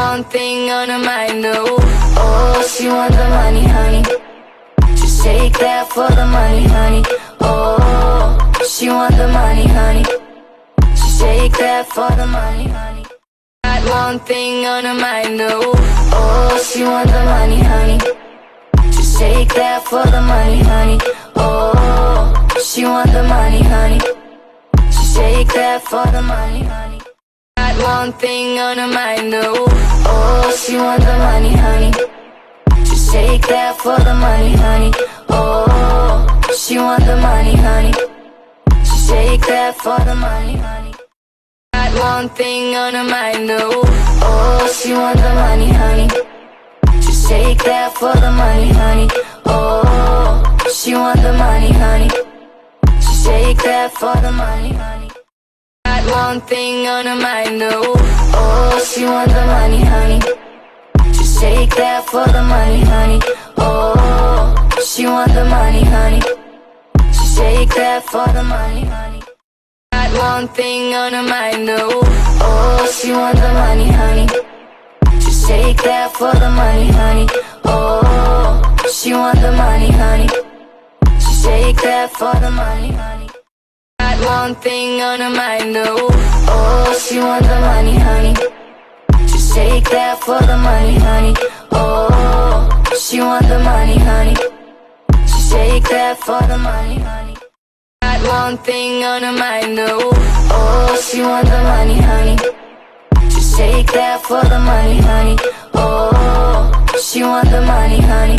one thing on her mind, no. Oh, she want the money, honey. Just take that for the money, honey. Oh, she want the money, honey. Just take that for the money, honey. Got one thing on her mind, no. Oh, she want the money, honey. Just take that for the money, honey. Oh, she want the money, honey. Just take that for the money, honey. Got one thing on her mind, no. Oh, she want the money, honey. Just take that for the money, honey. Oh, she want the money, honey. Just take that for the money, honey. Got one thing on her mind, no. Oh, she want the money, honey. Just take that for the money, honey. Oh, she want the money, honey. Just take that for the money, honey. Got one thing on her mind, no. Oh, she want the money, honey. Just take that for the money, honey. Oh, she want the money, honey. Just take that for the money, honey. Got one thing on her mind, no. Oh, she want the money, honey. Just take that for the money, honey. Oh, she want the money, honey. Just take that for the money, honey. Got one thing on her mind, no. Oh, she want the money, honey. Just take that for the money, honey. Oh, she want the money, honey. Just take that for the money, honey. Got one thing on her mind, no. Oh, she want the money, honey. Just take that for the money, honey. Oh, she want the money, honey.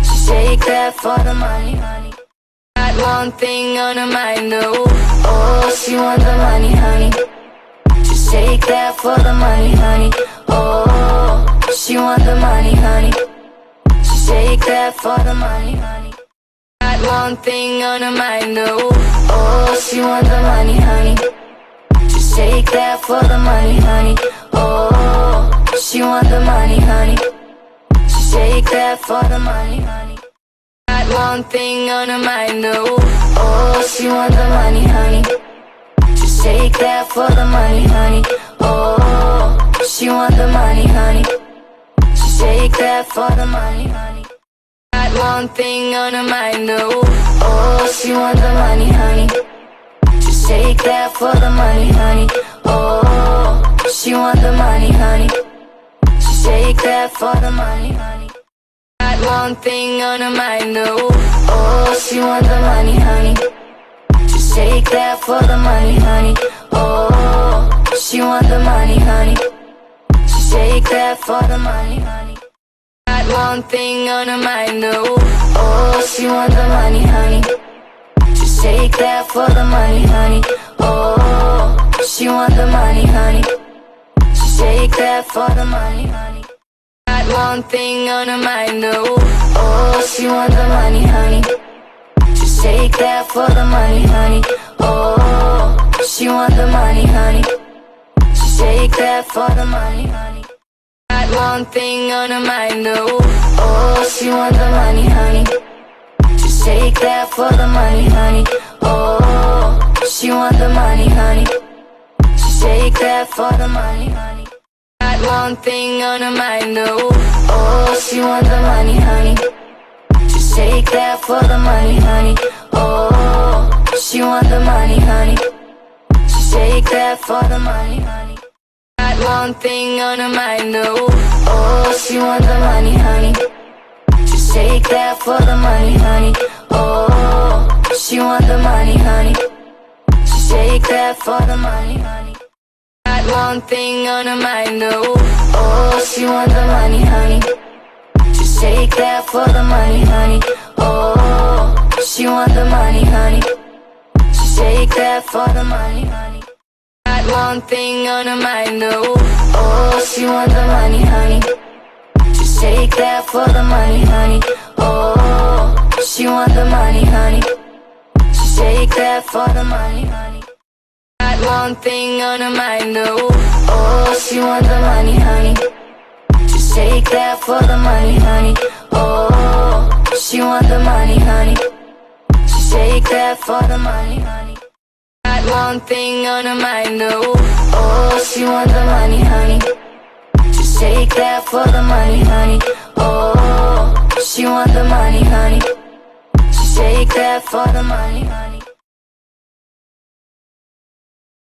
Just take that for the money, honey. Got one thing on her mind, no. Oh, she want the money, honey. Just take that for the money, honey. Oh, she want the money, honey. Just take that for the money, honey. Got one thing on her mind, no. Oh, she want the money, honey. Just take that for the money, honey. Oh, she want the money, honey. Just take that for the money, honey. Got one thing on her mind, no. Oh, she want the money, honey. Just take that for the money, honey. Oh, she want the money, honey. Just take that for the money, honey. Got one thing on her mind, no. Oh, she want the money, honey. Just take that for the money, honey. Oh, she want the money, honey. Just take that for the money, honey. Got one thing on her mind, no. Oh, she want the money, honey. Just take that for the money, honey. Oh, she want the money, honey. Just take that for the money, honey. Got one thing on her mind, no. Oh, she want the money, honey. Just take that for the money, honey. Oh, she want the money, honey. Just take that for the money, honey. Got one thing on her mind, no. Oh, she want the money, honey. Just take that for the money, honey. Oh, she want the money, honey. Just take that for the money, honey. Got one thing on her mind, no. Oh, she want the money, honey. Just take that for the money, honey. Oh, she want the money, honey. Just take that for the money, honey. Got one thing on her mind, no. Oh, she want the money, honey. Just take that for the money, honey. Oh, she want the money, honey. Just take that for the money, honey. Got one thing on her mind, no. Oh, she want the money, honey. Just take that for the money, honey. Oh, she want the money, honey. Just take that for the money, honey. Got one thing on her mind, no. Oh, she want the money, honey. Just take that for the money, honey. Oh, she want the money, honey. Just take that for the money, honey. Got one thing on her mind, no. Oh, she want the money, honey. Just take that for the money, honey. Oh, she want the money, honey. Just take that for the money, honey. Got one thing on her mind, no. Oh, she want the money, honey. Just take that for the money, honey. Oh, she want the money, honey. Just take that for the money, honey. Got one thing on her mind, no. Oh, she want the money, honey. Just that for the money, honey. Oh, she want the money, honey. She shake that for the money, honey.